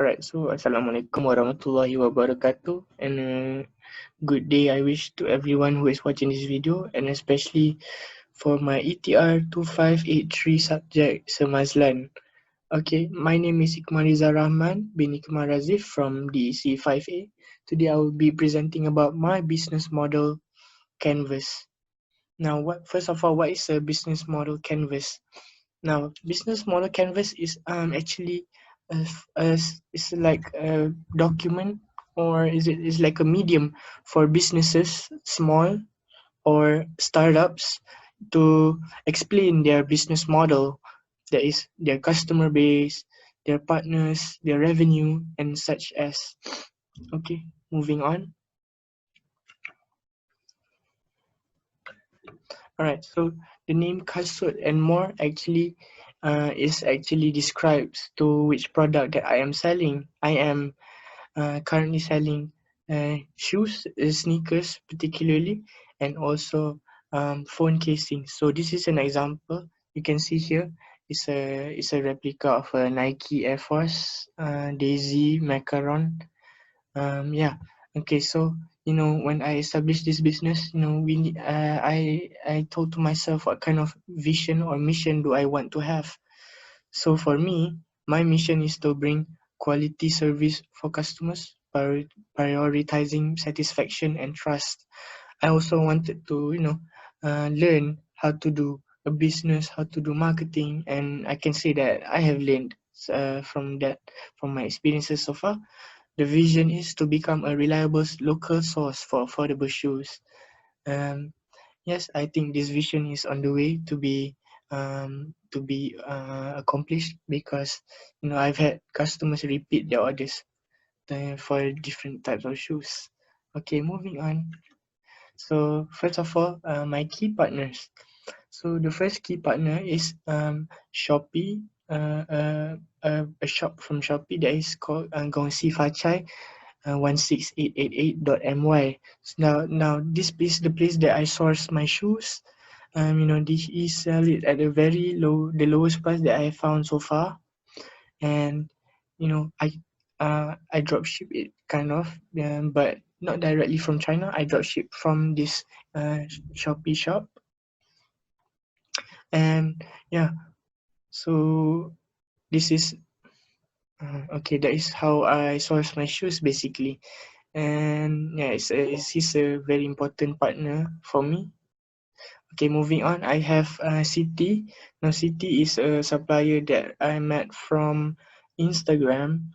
Alright, so Assalamualaikum warahmatullahi wabarakatuh, and good day I wish to everyone who is watching this video, and especially for my ETR2583 subject Semazlan. Okay, my name is Ekmal Rizal Rahman bin Ekmal Razif from DEC 5A. Today I will be presenting about my business model canvas. Now, first of all, what is a business model canvas? Now, business model canvas is actually is like a document, or is like a medium for businesses, small or startups, to explain their business model, that is their customer base, their partners, their revenue, and such as. Okay, moving on. Alright, so the name Kasut and more actually is actually describes to which product that I am selling. I am currently selling shoes, sneakers particularly, and also phone casings. So this is an example. You can see here is a replica of a Nike Air Force Daisy Macaron. Yeah. Okay. So when I established this business, I told to myself what kind of vision or mission do I want to have. So for me, my mission is to bring quality service for customers, prioritizing satisfaction and trust. I also wanted to, learn how to do a business, how to do marketing, and I can say that I have learned from my experiences so far. The vision is to become a reliable local source for affordable shoes. Um, yes, I think this vision is on the way to be accomplished, because I've had customers repeat their orders for different types of shoes. Okay, moving on. So first of all, my key partners. So the first key partner is Shopee, a shop from Shopee that is called Gongsi Fachai 16888.my. So now this is the place that I source my shoes. This is sell it at a very the lowest price that I found so far, and I drop ship it kind of, but not directly from China. I drop ship from this Shopee shop, and yeah, so this is okay. That is how I source my shoes basically, and yeah, he's a very important partner for me. Okay, moving on, I have City. Now, City is a supplier that I met from Instagram.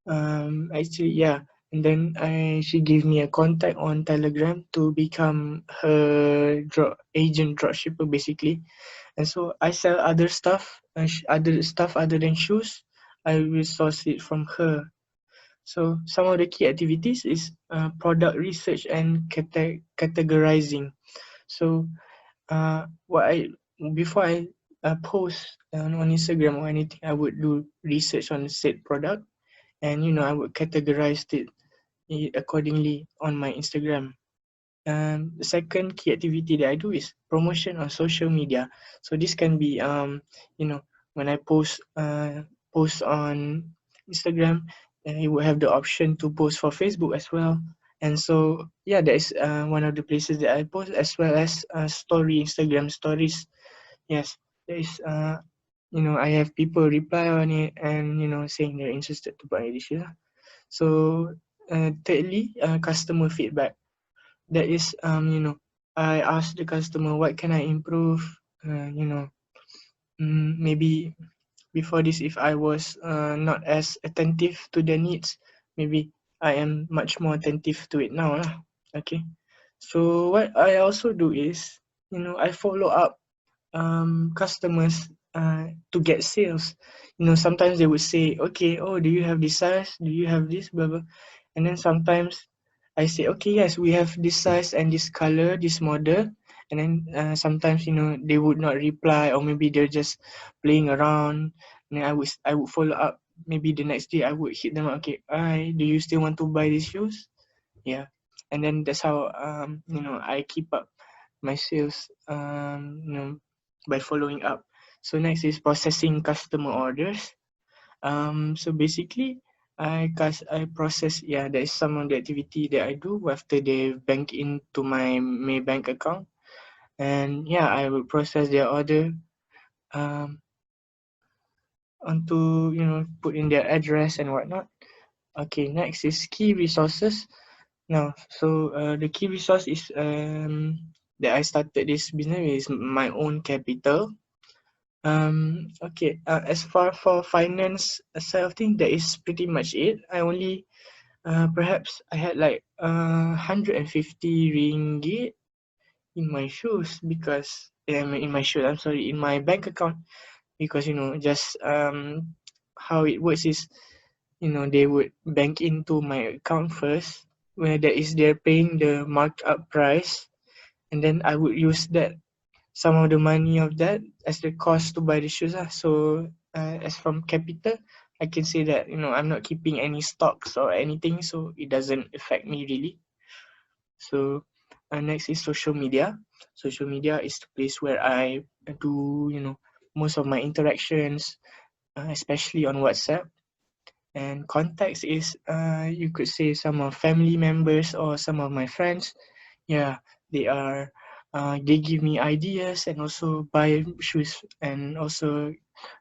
Actually, yeah. And then she gave me a contact on Telegram to become her agent dropshipper basically. And so I sell other stuff, other than shoes. I will source it from her. So some of the key activities is product research and categorizing. So what I before I post on Instagram or anything, I would do research on the said product, and I would categorize it accordingly on my Instagram. The second key activity that I do is promotion on social media. So this can be when I post on Instagram, you will have the option to post for Facebook as well. And so yeah, that is one of the places that I post, as well as Instagram stories. Yes, there is I have people reply on it, and saying they're interested to buy this year. So thirdly, customer feedback. That is I ask the customer, what can I improve. Maybe before this, if I was not as attentive to their needs, maybe I am much more attentive to it now lah. Okay, so what I also do is I follow up customers to get sales. Sometimes they would say, okay, oh, do you have this size, do you have this, blah blah, and then sometimes I say, okay, yes, we have this size and this color, this model. And then sometimes they would not reply, or maybe they're just playing around. And then I would follow up. Maybe the next day I would hit them up, okay, hi, do you still want to buy these shoes? Yeah. And then that's how I keep up my sales, by following up. So next is processing customer orders. So basically, I process, yeah, that is some of the activity that I do after they bank into my Maybank account. And yeah, I will process their order um onto, put in their address and whatnot. Okay, next is key resources. Now, so the key resource is that I started this business is my own capital. Okay, as far for finance side of things, that is pretty much it. I only perhaps I had like 150 ringgit in my shoes because in my shoes. I'm sorry, in my bank account because just how it works is they would bank into my account first, where that is they're paying the markup price, and then I would use that some of the money of that as the cost to buy the shoes. So as from capital, I can say that I'm not keeping any stocks or anything, so it doesn't affect me really. So next is social media. Social media is the place where I do most of my interactions, especially on WhatsApp. And contacts is you could say some of family members or some of my friends. Yeah, they are they give me ideas and also buy shoes and also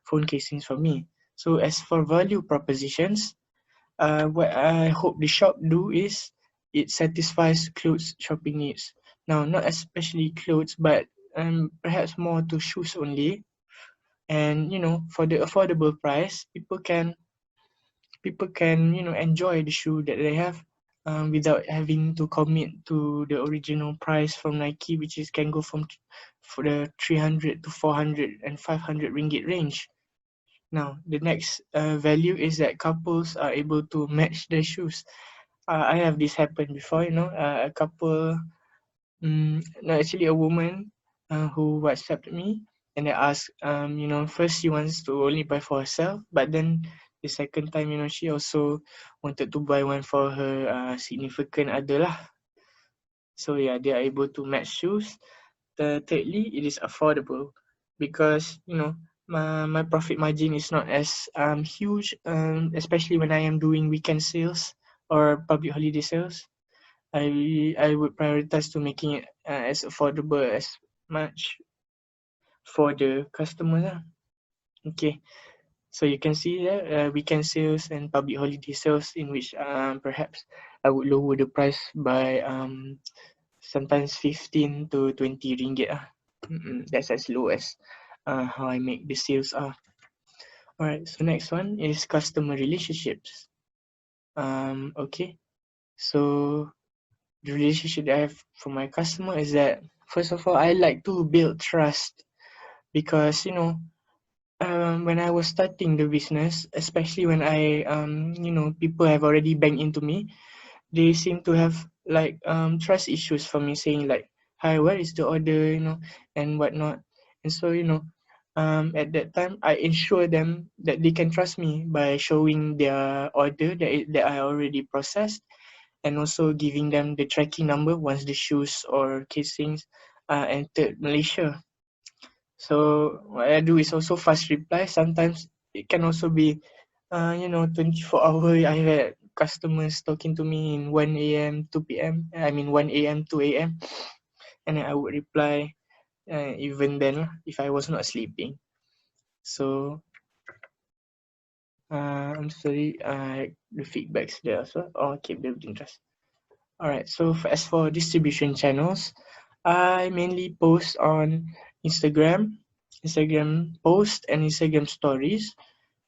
phone casings for me. So as for value propositions, what I hope the shop do is it satisfies clothes shopping needs. Now, not especially clothes, but perhaps more to shoes only. And for the affordable price, people can enjoy the shoe that they have without having to commit to the original price from Nike, which is can go from for the 300 to 400 and 500 ringgit range. Now the next value is that couples are able to match their shoes. I have this happen before, a couple, no, actually a woman who WhatsApped me and I asked, first she wants to only buy for herself, but then the second time, she also wanted to buy one for her significant other lah. So yeah, they are able to match shoes. Thirdly, it is affordable because my profit margin is not as huge, especially when I am doing weekend sales or public holiday sales. I would prioritize to making it as affordable as much for the customer lah. Okay, so you can see there weekend sales and public holiday sales in which perhaps I would lower the price by sometimes 15 to 20 ringgit ah. That's as low as how I make the sales are. Alright, so next one is customer relationships. Okay, so the relationship that I have for my customer is that first of all I like to build trust because when I was starting the business, especially when I people have already banked into me, they seem to have like trust issues for me saying like, hi, where is the order, and whatnot. And so at that time I ensure them that they can trust me by showing their order that I already processed, and also giving them the tracking number once the shoes or casings entered Malaysia. So what I do is also fast reply. Sometimes it can also be 24 hour. I had customers talking to me in 1 a.m., 2 p.m. I mean 1 a.m., 2 a.m. And then I would reply even then if I was not sleeping. So I'm sorry, the feedbacks there also. Oh, keep the interest. Alright, so as for distribution channels, I mainly post on Instagram post and Instagram stories,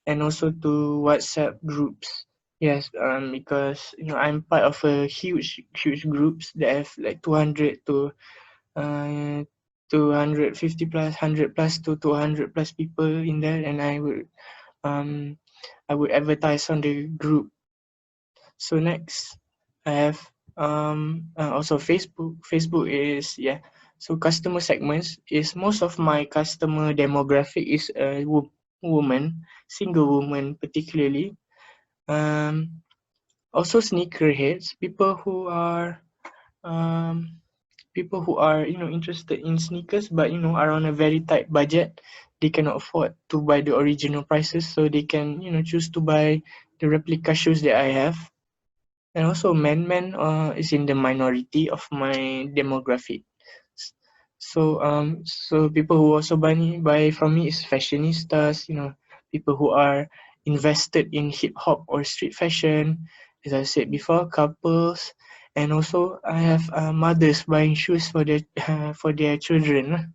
and also to WhatsApp groups. Yes, because I'm part of a huge groups that have like 200 to 250 plus, 100 plus to 200 plus people in there, and um I would advertise on the group. So next, I have also Facebook. Facebook is, yeah. So customer segments is most of my customer demographic is a woman, single woman particularly. Also sneakerheads, people who are um people who are, you know, interested in sneakers, but, you know, are on a very tight budget. They cannot afford to buy the original prices, so they can, you know, choose to buy the replica shoes that I have. And also men is in the minority of my demographic. So people who also buy from me is fashionistas, you know, people who are invested in hip hop or street fashion, as I said before, couples, and also I have mothers buying shoes for their for their children,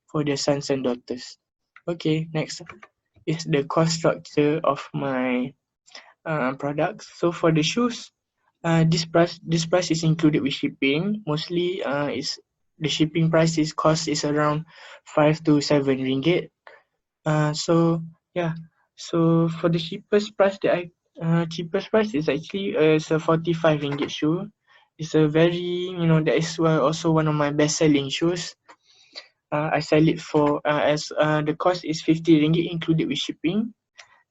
for their sons and daughters. Okay, next is the cost structure of my products. So for the shoes, this price is included with shipping. Mostly, is the shipping price is cost is around 5 to 7 ringgit. So yeah, so for the cheapest price is actually it's a 45 ringgit shoe. It's a very, you know, that is also one of my best selling shoes. I sell it for as the cost is 50 ringgit included with shipping,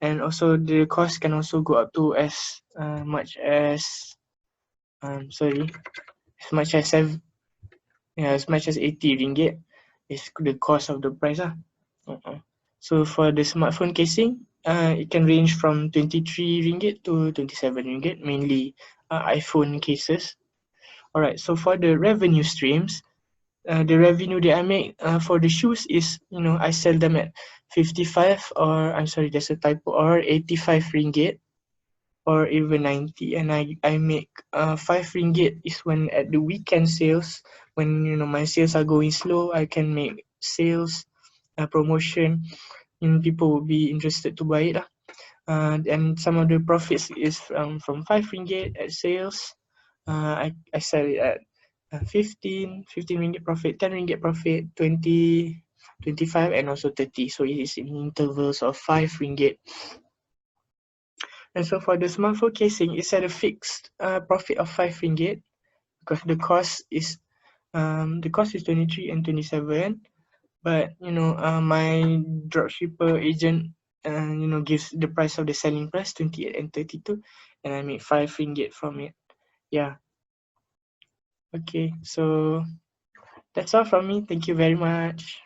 and also the cost can also go up to as much as sorry, as much as as much as 80 ringgit is the cost of the price lah. So for the smartphone casing, it can range from 23 ringgit to 27 ringgit, mainly iPhone cases. Alright, so for the revenue streams, the revenue that I make for the shoes is, you know, I sell them at 55, or I'm sorry, there's a typo, or 85 ringgit, or even 90, and I make 5 ringgit is when at the weekend sales, when, you know, my sales are going slow, I can make sales promotion, and people will be interested to buy it lah. And some of the profits is from 5 ringgit at sales. I sell it at 15 ringgit profit, 10 ringgit profit, 20, 25, and also 30. So it is in intervals of 5 ringgit. And so for the smartphone casing, it's at a fixed profit of 5 ringgit, because the cost is 23 and 27. But, you know, my dropshipper agent you know, gives the price of the selling price 28 and 32, and I make 5 ringgit from it. Yeah. Okay, so that's all from me. Thank you very much.